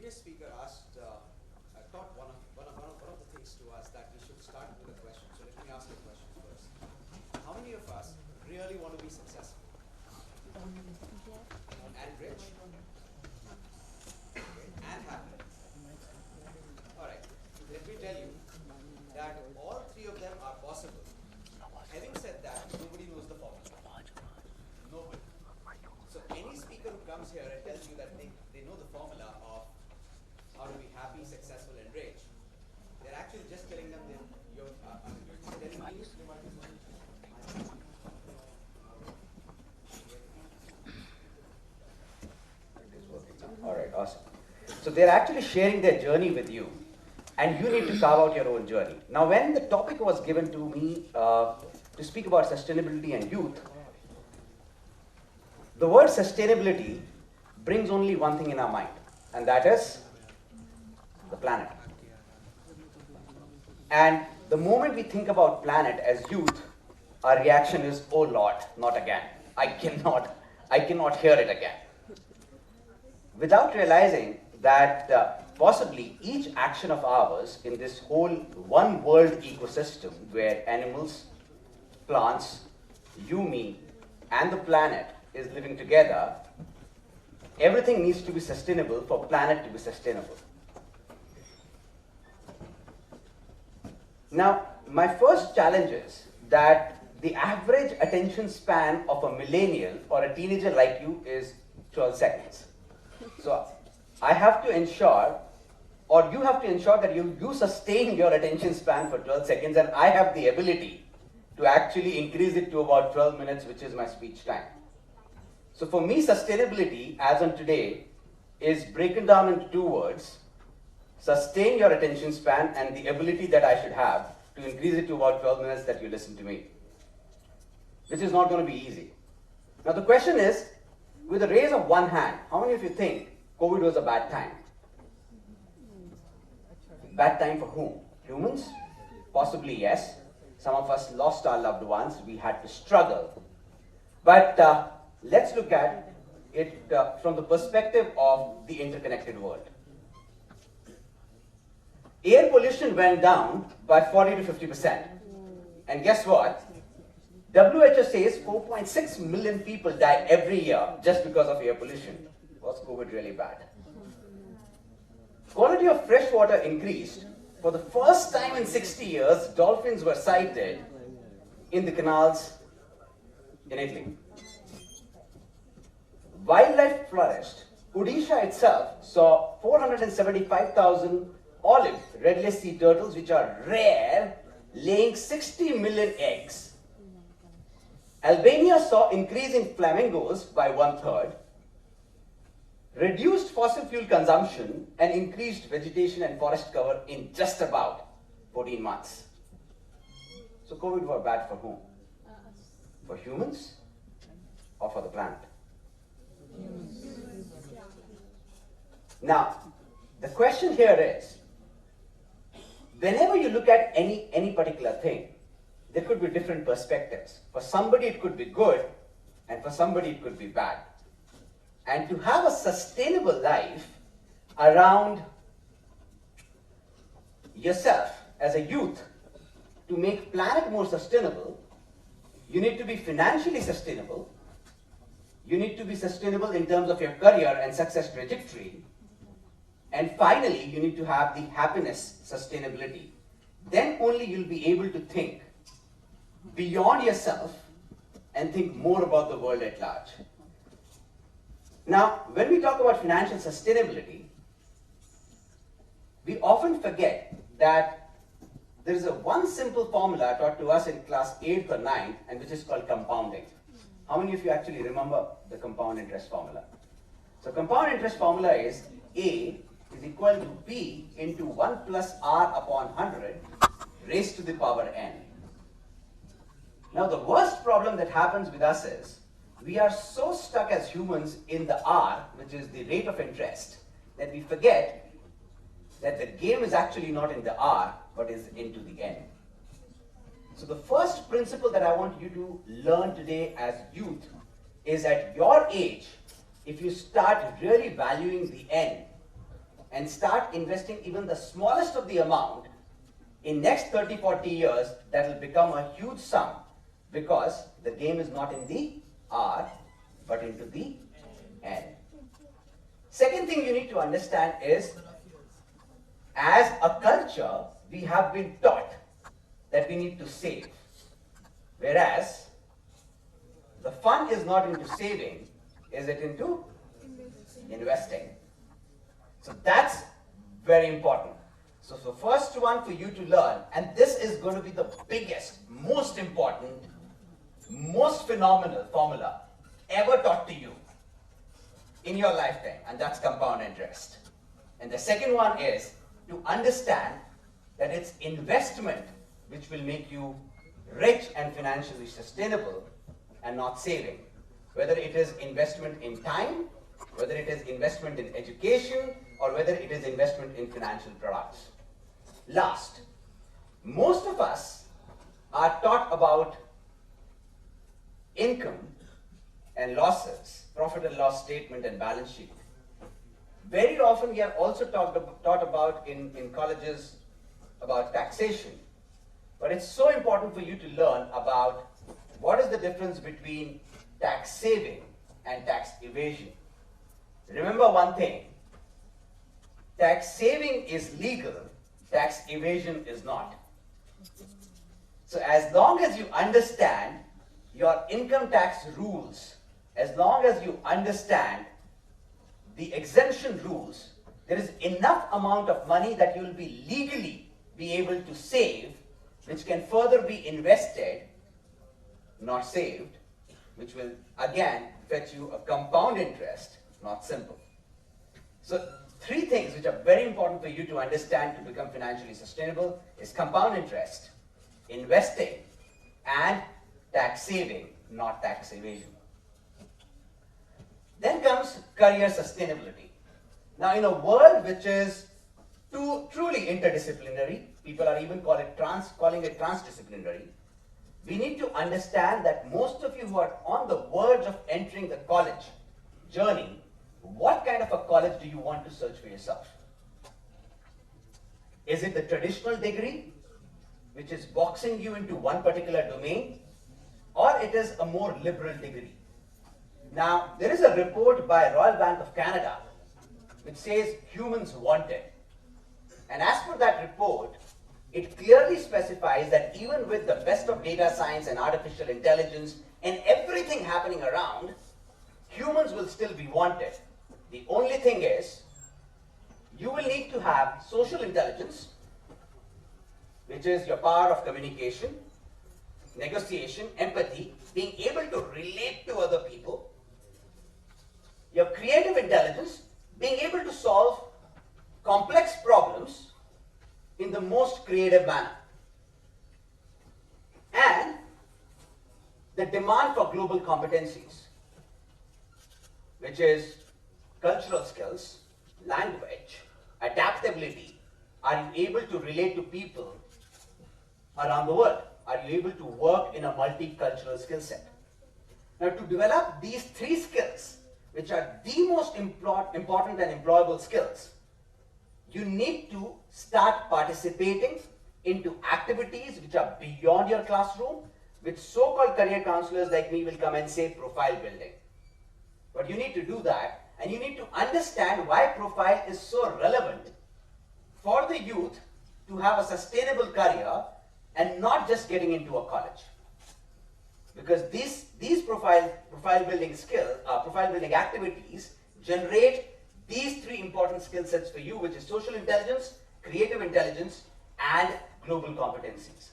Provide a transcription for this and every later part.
previous speaker taught one of the things to us that we should start with a question. So let me ask you a question first. How many of us really want to be successful and rich, okay, and happy? All right. Let me tell you that all three of them are possible. Having said that, nobody knows the formula. Nobody. So any speaker who comes here and tells you that they know the formula of how to be happy, successful, and rich, they're actually just telling them that you're telling you. All right, awesome. So they're actually sharing their journey with you, and you need to carve out your own journey. Now, when the topic was given to me to speak about sustainability and youth, the word sustainability brings only one thing in our mind, and that is the planet. And the moment we think about planet as youth, our reaction is, oh Lord, not again. I cannot hear it again. Without realizing that possibly each action of ours in this whole one world ecosystem where animals, plants, you, me, and the planet is living together, everything needs to be sustainable for planet to be sustainable. Now, my first challenge is that the average attention span of a millennial or a teenager like you is 12 seconds. So I have to ensure, or you have to ensure that you sustain your attention span for 12 seconds, and I have the ability to actually increase it to about 12 minutes, which is my speech time. So for me, sustainability, as on today, is broken down into two words: sustain your attention span and the ability that I should have to increase it to about 12 minutes that you listen to me, which is not going to be easy. Now the question is, with a raise of one hand, how many of you think COVID was a bad time? Bad time for whom? Humans? Possibly yes. Some of us lost our loved ones. We had to struggle. But let's look at it from the perspective of the interconnected world. Air pollution went down by 40 to 50%. And guess what? WHO says 4.6 million people die every year just because of air pollution. Was COVID really bad? Quality of fresh water increased. For the first time in 60 years, dolphins were sighted in the canals in Italy. Wildlife flourished. Odisha itself saw 475,000 olive redless sea turtles, which are rare, laying 60 million eggs. Albania saw increase in flamingos by 1/3, reduced fossil fuel consumption, and increased vegetation and forest cover in just about 14 months. So COVID was bad for whom? For humans or for the planet? Now, the question here is, whenever you look at any particular thing, there could be different perspectives. For somebody it could be good, and for somebody it could be bad. And to have a sustainable life around yourself as a youth, to make planet more sustainable, you need to be financially sustainable, you need to be sustainable in terms of your career and success trajectory, and finally you need to have the happiness sustainability. Then only you'll be able to think beyond yourself and think more about the world at large. Now, when we talk about financial sustainability, we often forget that there is one simple formula taught to us in class 8th or 9th, and which is called compounding. How many of you actually remember the compound interest formula? So compound interest formula is A is equal to B into 1 plus R upon 100 raised to the power n. Now the worst problem that happens with us is, we are so stuck as humans in the R, which is the rate of interest, that we forget that the game is actually not in the R, but is into the N. So the first principle that I want you to learn today as youth is, at your age, if you start really valuing the N, and start investing even the smallest of the amount, in next 30, 40 years, that will become a huge sum, because the game is not in the R, but into the N. Second thing you need to understand is, as a culture, we have been taught that we need to save. Whereas, the fun is not into saving, is it into investing? So that's very important. So the first one for you to learn, and this is going to be the biggest, most important, most phenomenal formula ever taught to you in your lifetime, and that's compound interest. And the second one is to understand that it's investment which will make you rich and financially sustainable, and not saving. Whether it is investment in time, whether it is investment in education, or whether it is investment in financial products. Last, most of us are taught about income and losses, profit and loss statement and balance sheet. Very often we are also taught about in colleges about taxation. But it's so important for you to learn about what is the difference between tax saving and tax evasion. Remember one thing, tax saving is legal, tax evasion is not. So as long as you understand your income tax rules, as long as you understand the exemption rules, there is enough amount of money that you will be legally be able to save, which can further be invested, not saved, which will again fetch you a compound interest, not simple. So three things which are very important for you to understand to become financially sustainable is compound interest, investing, and tax saving, not tax evasion. Then comes career sustainability. Now in a world which is truly interdisciplinary, people are even calling it transdisciplinary, we need to understand that most of you who are on the verge of entering the college journey, what kind of a college do you want to search for yourself? Is it the traditional degree, which is boxing you into one particular domain, or it is a more liberal degree? Now, there is a report by Royal Bank of Canada which says humans wanted. And as per that report, it clearly specifies that even with the best of data science and artificial intelligence and everything happening around, humans will still be wanted. The only thing is, you will need to have social intelligence, which is your power of communication, negotiation, empathy, being able to relate to other people, your creative intelligence, being able to solve complex problems in the most creative manner, and the demand for global competencies, which is cultural skills, language, adaptability. Are you able to relate to people around the world? Are you able to work in a multicultural skill set? Now, to develop these three skills, which are the most important and employable skills, you need to start participating into activities which are beyond your classroom, which so-called career counselors like me will come and say profile building. But you need to do that, and you need to understand why profile is so relevant for the youth to have a sustainable career and not just getting into a college. Because these profile building profile building activities generate these three important skill sets for you, which is social intelligence, creative intelligence, and global competencies.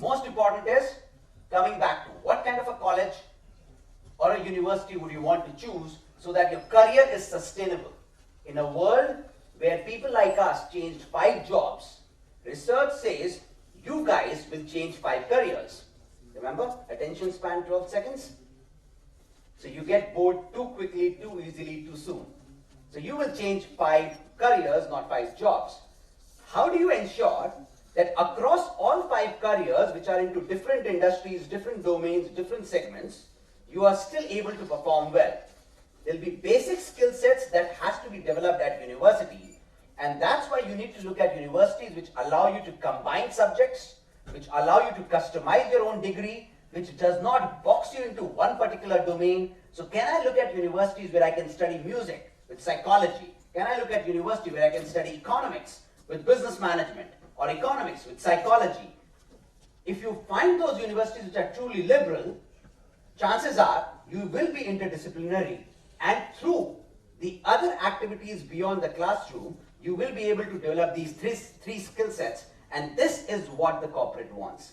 Most important is coming back to what kind of a college or a university would you want to choose so that your career is sustainable. In a world where people like us changed 5 jobs, research says you guys will change 5 careers. Remember, attention span 12 seconds? So you get bored too quickly, too easily, too soon. So you will change 5 careers, not 5 jobs. How do you ensure that across all 5 careers, which are into different industries, different domains, different segments, you are still able to perform well? There'll be basic skill sets that has to be developed at university, and that's why you need to look at universities which allow you to combine subjects, which allow you to customize your own degree, which does not box you into one particular domain. So can I look at universities where I can study music with psychology? Can I look at university where I can study economics with business management, or economics with psychology? If you find those universities which are truly liberal, chances are you will be interdisciplinary, and through the other activities beyond the classroom, you will be able to develop these three skill sets, and this is what the corporate wants.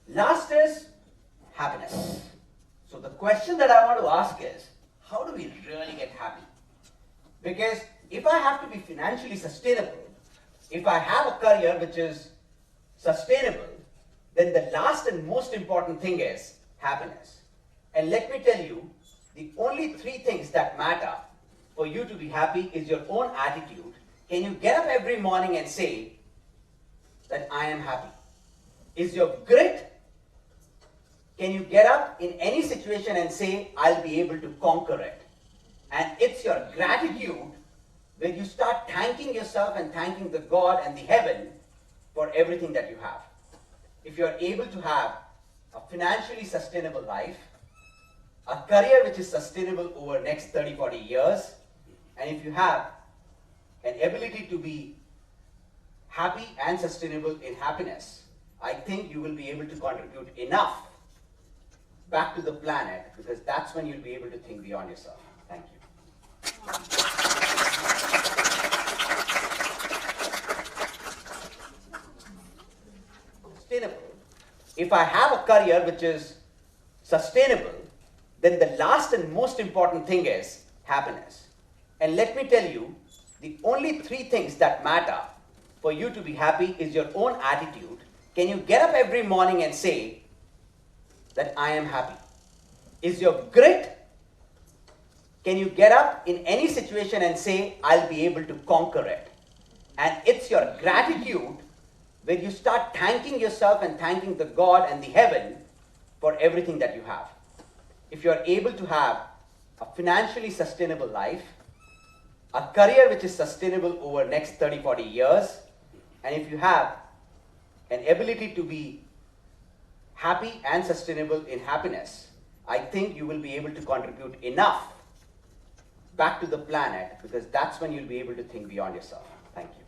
Last is happiness. So the question that I want to ask is, how do we really get happy? Because if I have to be financially sustainable, if I have a career which is sustainable, then the last and most important thing is happiness. And let me tell you, the only three things that matter for you to be happy is your own attitude. Can you get up every morning and say that I am happy? Is your grit? Can you get up in any situation and say, I'll be able to conquer it? And it's your gratitude where you start thanking yourself and thanking the God and the heaven for everything that you have. If you're able to have a financially sustainable life, a career which is sustainable over next 30, 40 years, and if you have an ability to be happy and sustainable in happiness, I think you will be able to contribute enough back to the planet, because that's when you'll be able to think beyond yourself. Thank you. Sustainable. If I have a career which is sustainable, then the last and most important thing is happiness. And let me tell you, the only three things that matter for you to be happy is your own attitude. Can you get up every morning and say that I am happy? Is your grit? Can you get up in any situation and say, I'll be able to conquer it? And it's your gratitude where you start thanking yourself and thanking the God and the heaven for everything that you have. If you're able to have a financially sustainable life, a career which is sustainable over next 30, 40 years, and if you have an ability to be happy and sustainable in happiness, I think you will be able to contribute enough back to the planet, because that's when you'll be able to think beyond yourself. Thank you.